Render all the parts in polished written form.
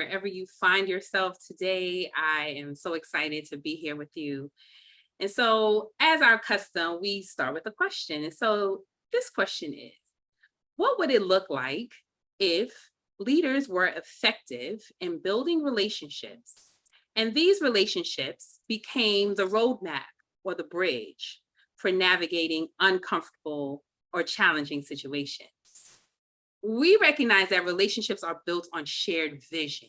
wherever you find yourself today. I am so excited to be here with you. And so, as our custom, we start with a question. And so, this question is, what would it look like if leaders were effective in building relationships and these relationships became the roadmap or the bridge for navigating uncomfortable or challenging situations? We recognize that relationships are built on shared vision.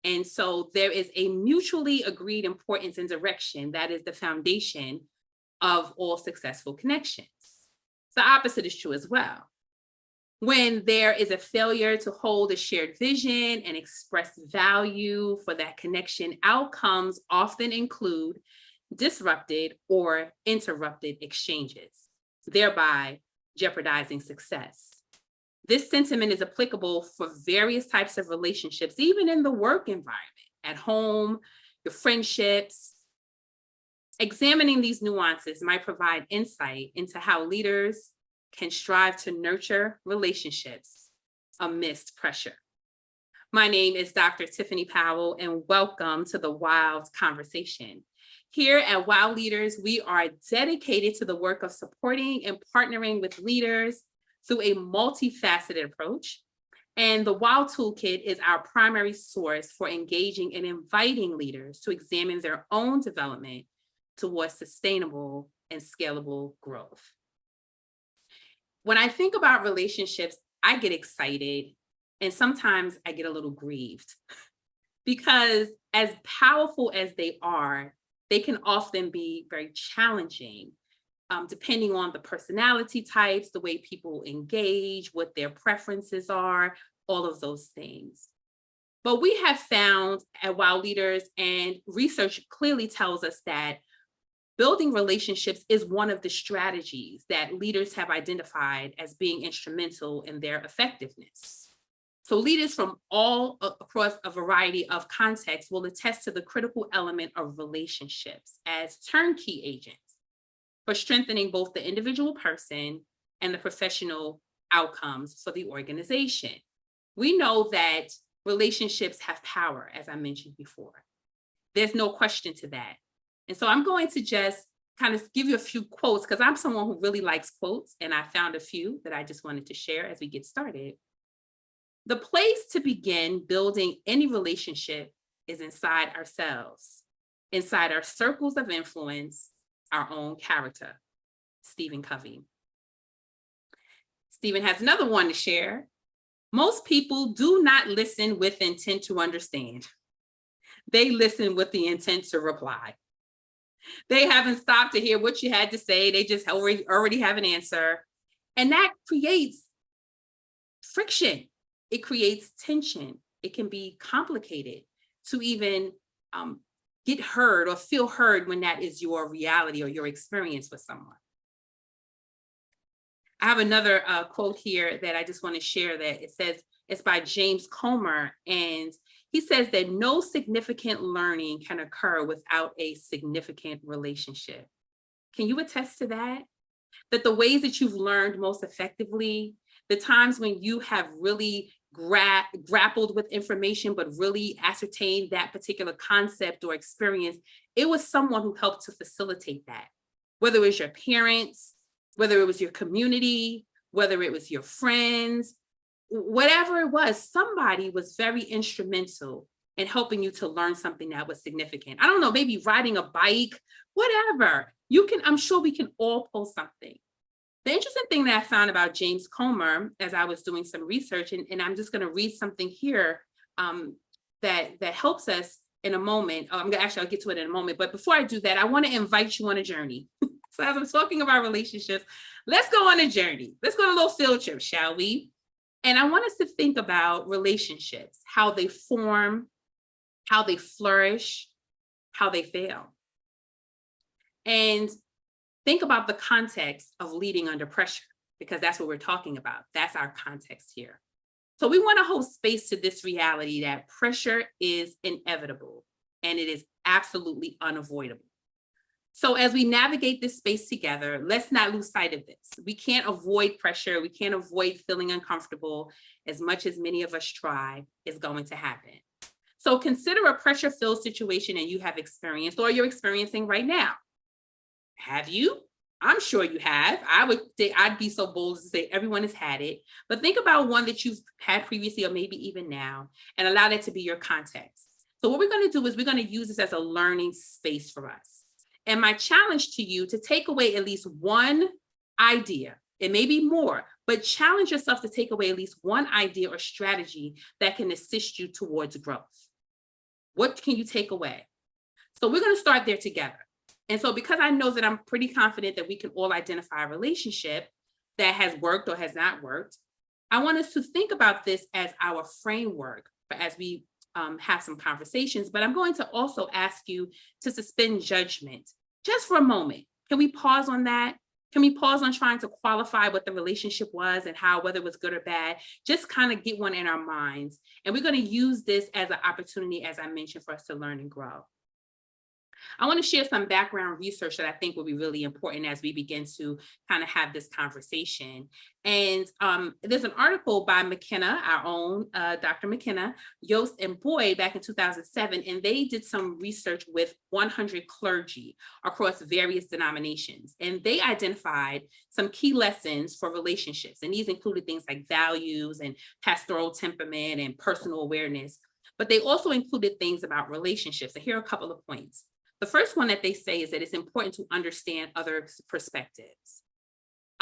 And so there is a mutually agreed importance and direction that is the foundation of all successful connections. The opposite is true as well. When there is a failure to hold a shared vision and express value for that connection, outcomes often include disrupted or interrupted exchanges, thereby jeopardizing success. This sentiment is applicable for various types of relationships, even in the work environment, at home, your friendships. Examining these nuances might provide insight into how leaders can strive to nurture relationships amidst pressure. My name is Dr. Tiffany Powell, and welcome to the Wild Conversation. Here at Wild Leaders, we are dedicated to the work of supporting and partnering with leaders through a multifaceted approach. And the WILD Toolkit is our primary source for engaging and inviting leaders to examine their own development towards sustainable and scalable growth. When I think about relationships, I get excited and sometimes I get a little grieved because as powerful as they are, they can often be very challenging. Depending on the personality types, the way people engage, what their preferences are, all of those things. But we have found at Wild Leaders, and research clearly tells us that building relationships is one of the strategies that leaders have identified as being instrumental in their effectiveness. So leaders from all across a variety of contexts will attest to the critical element of relationships as turnkey agents for strengthening both the individual person and the professional outcomes for the organization. We know that relationships have power, as I mentioned before. There's no question to that. And so I'm going to just kind of give you a few quotes because I'm someone who really likes quotes, and I found a few that I just wanted to share as we get started. The place to begin building any relationship is inside ourselves, inside our circles of influence, our own character. Stephen Covey. Stephen has another one to share. Most people do not listen with intent to understand. They listen with the intent to reply. They haven't stopped to hear what you had to say. They just already have an answer. And that creates friction. It creates tension. It can be complicated to even get heard or feel heard when that is your reality or your experience with someone. I have another quote here that I just want to share that it says, it's by James Comer, and he says that no significant learning can occur without a significant relationship. Can you attest to that? That the ways that you've learned most effectively, the times when you have really grappled with information, but really ascertained that particular concept or experience, it was someone who helped to facilitate that. Whether it was your parents, whether it was your community, whether it was your friends, whatever it was, somebody was very instrumental in helping you to learn something that was significant. I don't know, maybe riding a bike, whatever. I'm sure we can all pull something. The interesting thing that I found about James Comer as I was doing some research, and I'm just going to read something here that helps us in a moment. I'll get to it in a moment. But before I do that, I want to invite you on a journey. So as I'm talking about relationships, let's go on a journey. Let's go on a little field trip, shall we? And I want us to think about relationships, how they form, how they flourish, how they fail. And think about the context of leading under pressure, because that's what we're talking about. That's our context here. So we want to hold space to this reality that pressure is inevitable and it is absolutely unavoidable. So as we navigate this space together, let's not lose sight of this. We can't avoid pressure. We can't avoid feeling uncomfortable as much as many of us try is going to happen. So consider a pressure-filled situation and you have experienced or you're experiencing right now. Have you? I'm sure you have. I would say I'd be so bold to say everyone has had it. But think about one that you've had previously or maybe even now and allow that to be your context. So what we're going to do is we're going to use this as a learning space for us. And my challenge to you to take away at least one idea. It may be more, but challenge yourself to take away at least one idea or strategy that can assist you towards growth. What can you take away? So we're going to start there together. And so because I know that I'm pretty confident that we can all identify a relationship that has worked or has not worked, I want us to think about this as our framework for as we have some conversations. But I'm going to also ask you to suspend judgment just for a moment. Can we pause on that? Can we pause on trying to qualify what the relationship was and how, whether it was good or bad, just kind of get one in our minds. And we're going to use this as an opportunity, as I mentioned, for us to learn and grow. I want to share some background research that I think will be really important as we begin to kind of have this conversation. And there's an article by McKenna, our own Dr. McKenna, Yost and Boyd back in 2007, and they did some research with 100 clergy across various denominations. And they identified some key lessons for relationships. And these included things like values and pastoral temperament and personal awareness. But they also included things about relationships. And here are a couple of points. The first one that they say is that it's important to understand other perspectives.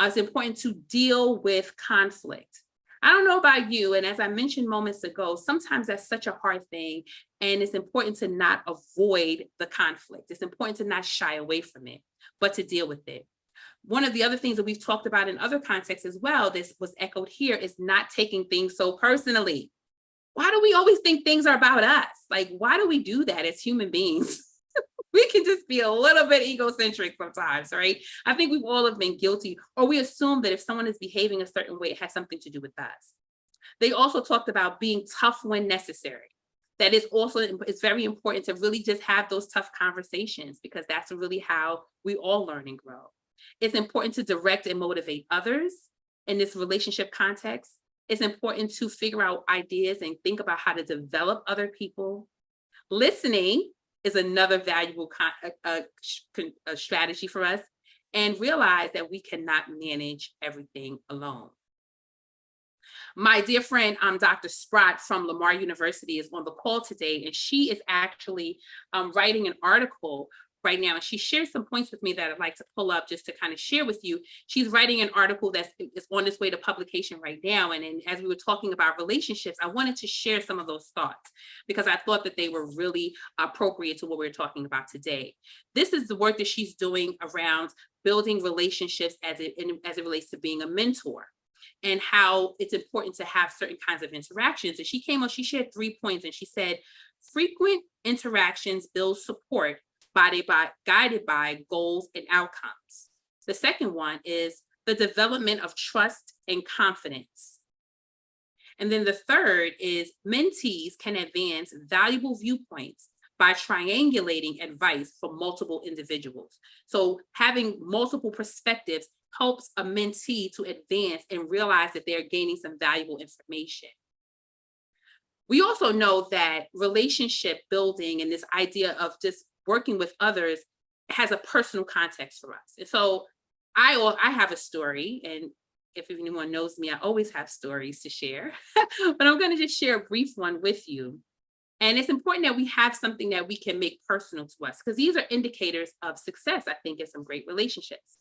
It's important to deal with conflict. I don't know about you, and as I mentioned moments ago, sometimes that's such a hard thing, and it's important to not avoid the conflict. It's important to not shy away from it, but to deal with it. One of the other things that we've talked about in other contexts as well, this was echoed here, is not taking things so personally. Why do we always think things are about us? Like, why do we do that as human beings? We can just be a little bit egocentric sometimes, right? I think we've all have been guilty, or we assume that if someone is behaving a certain way, it has something to do with us. They also talked about being tough when necessary. That is also, it's very important to really just have those tough conversations because that's really how we all learn and grow. It's important to direct and motivate others in this relationship context. It's important to figure out ideas and think about how to develop other people. Listening is another valuable strategy for us, and realize that we cannot manage everything alone. My dear friend, Dr. Sprott from Lamar University is on the call today, and she is actually writing an article right now. And she shared some points with me that I'd like to pull up just to kind of share with you. She's writing an article that is on its way to publication right now. And as we were talking about relationships, I wanted to share some of those thoughts because I thought that they were really appropriate to what we're talking about today. This is the work that she's doing around building relationships as it relates to being a mentor, and how it's important to have certain kinds of interactions. And she shared 3 points, and she said, frequent interactions build support guided by goals and outcomes. The second one is the development of trust and confidence. And then the third is mentees can advance valuable viewpoints by triangulating advice from multiple individuals. So having multiple perspectives helps a mentee to advance and realize that they're gaining some valuable information. We also know that relationship building and this idea of just working with others has a personal context for us. And so I have a story, and if anyone knows me, I always have stories to share, but I'm going to just share a brief one with you. And it's important that we have something that we can make personal to us, because these are indicators of success, I think, in some great relationships.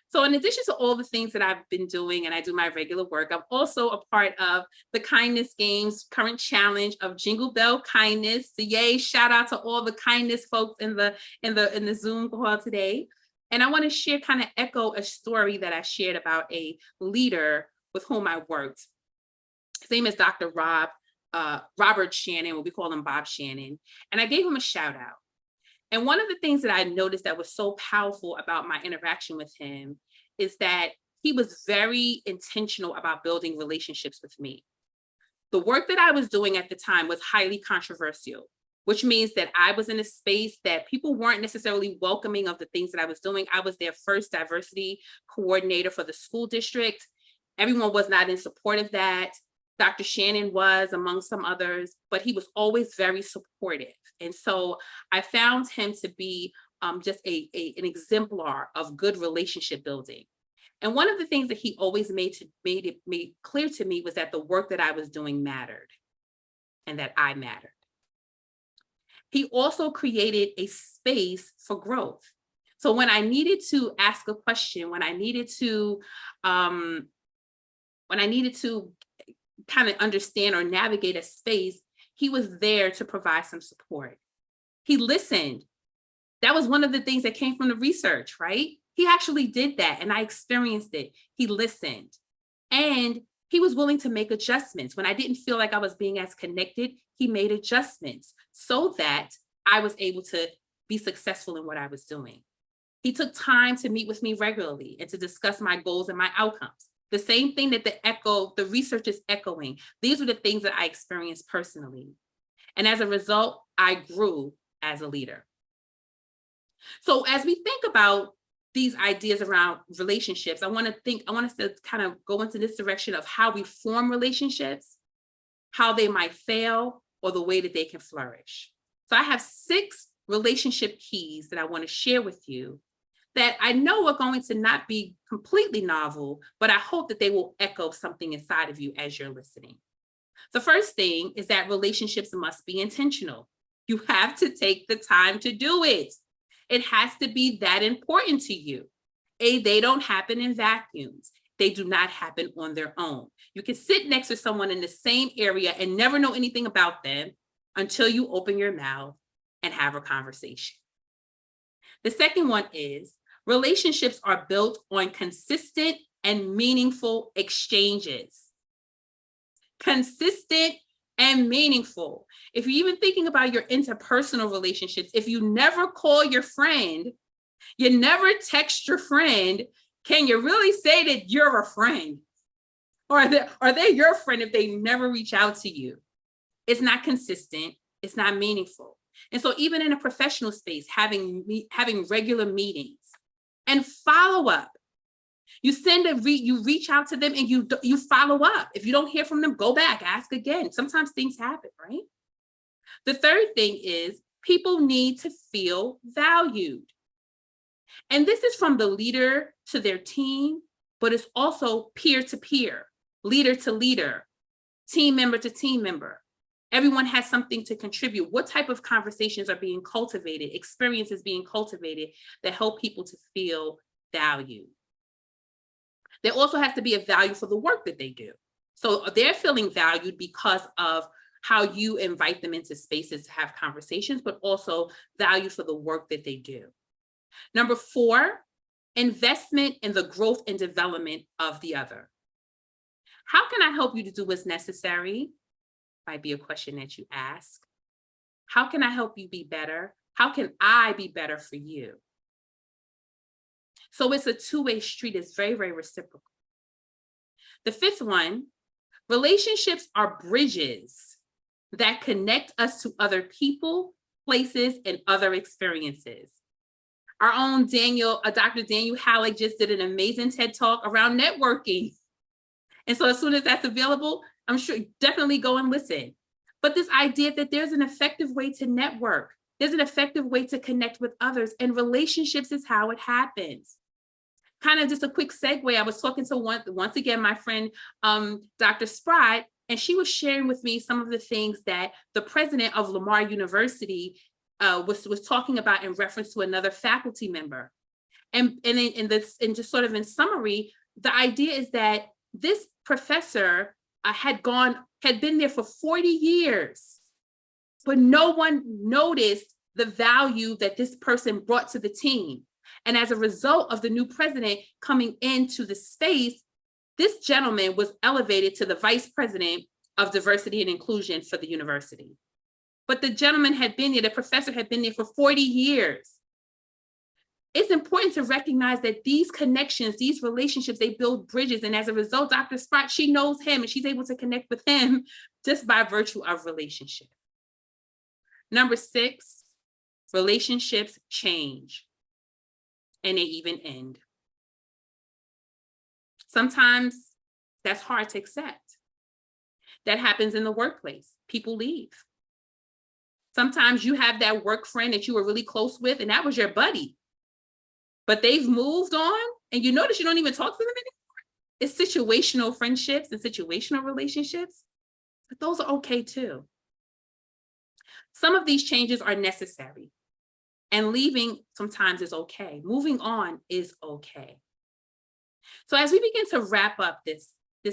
So in addition to all the things that I've been doing and I do my regular work, I'm also a part of the Kindness Games current challenge of Jingle Bell Kindness. So yay, shout out to all the kindness folks in the Zoom call today. And I want to share, kind of echo a story that I shared about a leader with whom I worked. His name is Dr. Robert Shannon, what we call him Bob Shannon. And I gave him a shout out. And one of the things that I noticed that was so powerful about my interaction with him is that he was very intentional about building relationships with me. The work that I was doing at the time was highly controversial, which means that I was in a space that people weren't necessarily welcoming of the things that I was doing. I was their first diversity coordinator for the school district. Everyone was not in support of that. Dr. Shannon was, among some others, but he was always very supportive. And so I found him to be just an exemplar of good relationship building. And one of the things that he always made clear to me was that the work that I was doing mattered and that I mattered. He also created a space for growth. So when I needed to ask a question, when I needed to kind of understand or navigate a space, he was there to provide some support. He listened. That was one of the things that came from the research, right? He actually did that, and I experienced it. He listened, and he was willing to make adjustments. When I didn't feel like I was being as connected, he made adjustments so that I was able to be successful in what I was doing. He took time to meet with me regularly and to discuss my goals and my outcomes. The same thing that the research is echoing. These are the things that I experienced personally. And as a result, I grew as a leader. So as we think about these ideas around relationships, I want us to kind of go into this direction of how we form relationships, how they might fail, or the way that they can flourish. So I have 6 relationship keys that I want to share with you that I know are going to not be completely novel, but I hope that they will echo something inside of you as you're listening. The first thing is that relationships must be intentional. You have to take the time to do it. It has to be that important to you. They don't happen in vacuums. They do not happen on their own. You can sit next to someone in the same area and never know anything about them until you open your mouth and have a conversation. The second one is relationships are built on consistent and meaningful exchanges. Consistent and meaningful. If you're even thinking about your interpersonal relationships, if you never call your friend, you never text your friend, can you really say that you're a friend? Or are they your friend if they never reach out to you? It's not consistent. It's not meaningful. And so even in a professional space, having regular meetings and follow up. You you reach out to them and you follow up. If you don't hear from them, go back, ask again. Sometimes things happen, right? The third thing is people need to feel valued. And this is from the leader to their team, but it's also peer to peer, leader to leader, team member to team member. Everyone has something to contribute. What type of conversations are being cultivated, experiences being cultivated that help people to feel valued? There also has to be a value for the work that they do. So they're feeling valued because of how you invite them into spaces to have conversations, but also value for the work that they do. Number 4, investment in the growth and development of the other. How can I help you to do what's necessary? Might be a question that you ask. How can I help you be better? How can I be better for you? So it's a two-way street. It's very, very reciprocal. The 5th one, relationships are bridges that connect us to other people, places, and other experiences. Our own Dr. Daniel Halleck just did an amazing TED Talk around networking. And so as soon as that's available, I'm sure definitely go and listen. But this idea that there's an effective way to network, there's an effective way to connect with others, and relationships is how it happens. Kind of just a quick segue. I was talking to once again, my friend, Dr. Sprott, and she was sharing with me some of the things that the president of Lamar University was talking about in reference to another faculty member. And just sort of in summary, the idea is that this professor had been there for 40 years, but no one noticed the value that this person brought to the team. And as a result of the new president coming into the space, this gentleman was elevated to the vice president of diversity and inclusion for the university. But the professor had been there for 40 years. It's important to recognize that these connections, these relationships, they build bridges. And as a result, Dr. Sprott, she knows him and she's able to connect with him just by virtue of relationship. Number 6, relationships change and they even end. Sometimes that's hard to accept. That happens in the workplace. People leave. Sometimes you have that work friend that you were really close with, and that was your buddy, but they've moved on, and you notice you don't even talk to them anymore. It's situational friendships and situational relationships, but those are okay too. Some of these changes are necessary, and leaving sometimes is okay. Moving on is okay. So as we begin to wrap up this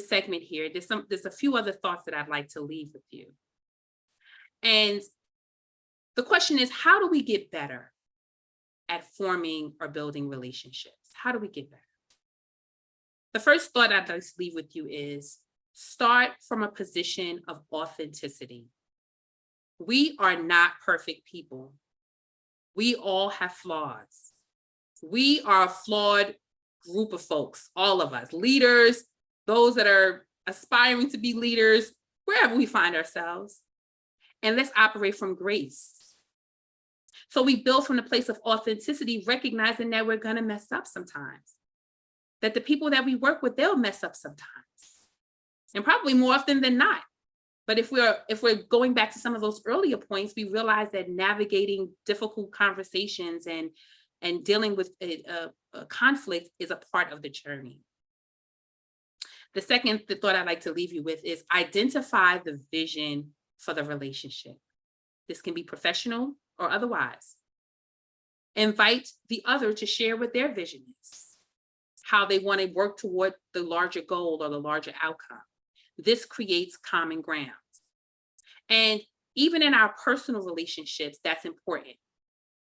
segment here, there's a few other thoughts that I'd like to leave with you. And the question is, how do we get better at forming or building relationships? How do we get better? The first thought I'd like to leave with you is start from a position of authenticity. We are not perfect people. We all have flaws. We are a flawed group of folks, all of us, leaders, those that are aspiring to be leaders, wherever we find ourselves. And let's operate from grace. So we build from the place of authenticity, recognizing that we're going to mess up sometimes. That the people that we work with, they'll mess up sometimes. And probably more often than not. But if we're going back to some of those earlier points, we realize that navigating difficult conversations and dealing with a conflict is a part of the journey. The second thought I'd like to leave you with is identify the vision for the relationship. This can be professional or otherwise. Invite the other to share what their vision is, how they want to work toward the larger goal or the larger outcome. This creates common ground. And even in our personal relationships, that's important.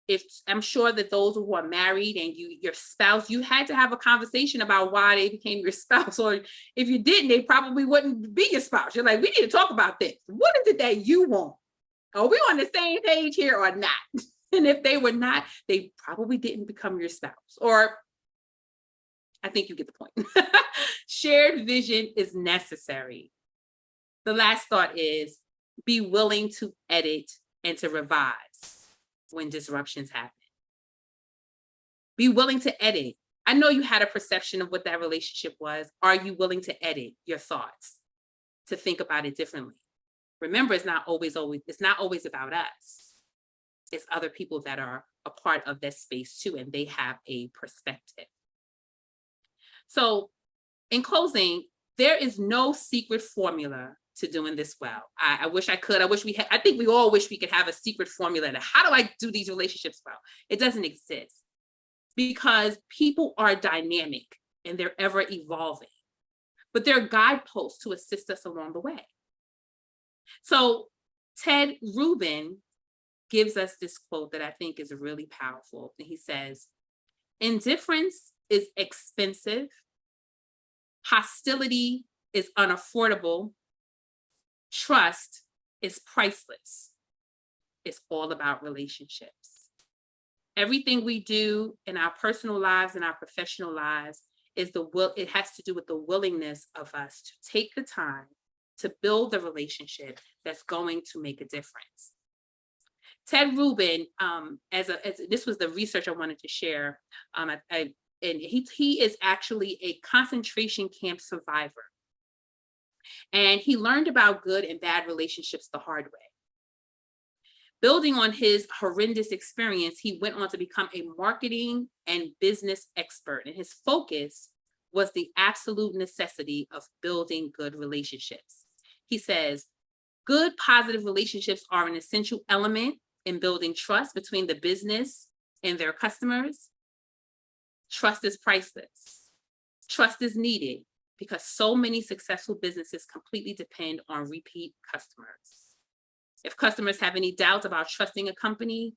If I'm sure that those who are married and your spouse, you had to have a conversation about why they became your spouse, or if you didn't, they probably wouldn't be your spouse. You're like, we need to talk about this. What is it that you want? Are we on the same page here or not? And if they were not, they probably didn't become your spouse. Or I think you get the point. Shared vision is necessary. The last thought is be willing to edit and to revise when disruptions happen. Be willing to edit. I know you had a perception of what that relationship was. Are you willing to edit your thoughts, to think about it differently? Remember, it's not always about us. It's other people that are a part of that space too, and they have a perspective. So in closing, there is no secret formula to doing this well. I wish I could. I think we all wish we could have a secret formula to how do I do these relationships well? It doesn't exist because people are dynamic and they're ever evolving, but there are guideposts to assist us along the way. So Ted Rubin gives us this quote that I think is really powerful. And he says, indifference is expensive. Hostility is unaffordable. Trust is priceless. It's all about relationships. Everything we do in our personal lives and our professional lives it has to do with the willingness of us to take the time to build the relationship that's going to make a difference. Ted Rubin, this was the research I wanted to share, and he is actually a concentration camp survivor. And he learned about good and bad relationships the hard way. Building on his horrendous experience, he went on to become a marketing and business expert. And his focus was the absolute necessity of building good relationships. He says, good, positive relationships are an essential element in building trust between the business and their customers. Trust is priceless. Trust is needed because so many successful businesses completely depend on repeat customers. If customers have any doubts about trusting a company,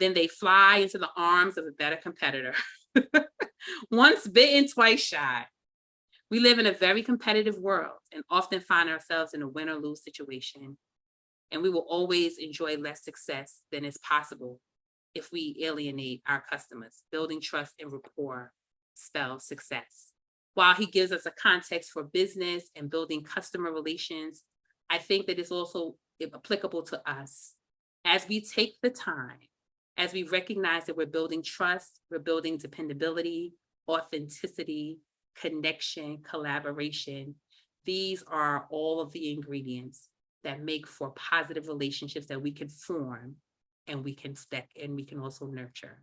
then they fly into the arms of a better competitor. Once bitten, twice shy. We live in a very competitive world and often find ourselves in a win or lose situation. And we will always enjoy less success than is possible if we alienate our customers. Building trust and rapport spells success. While he gives us a context for business and building customer relations, I think that it's also applicable to us as we take the time, as we recognize that we're building trust, we're building dependability, authenticity, connection, collaboration. These are all of the ingredients that make for positive relationships that we can form and we can also nurture.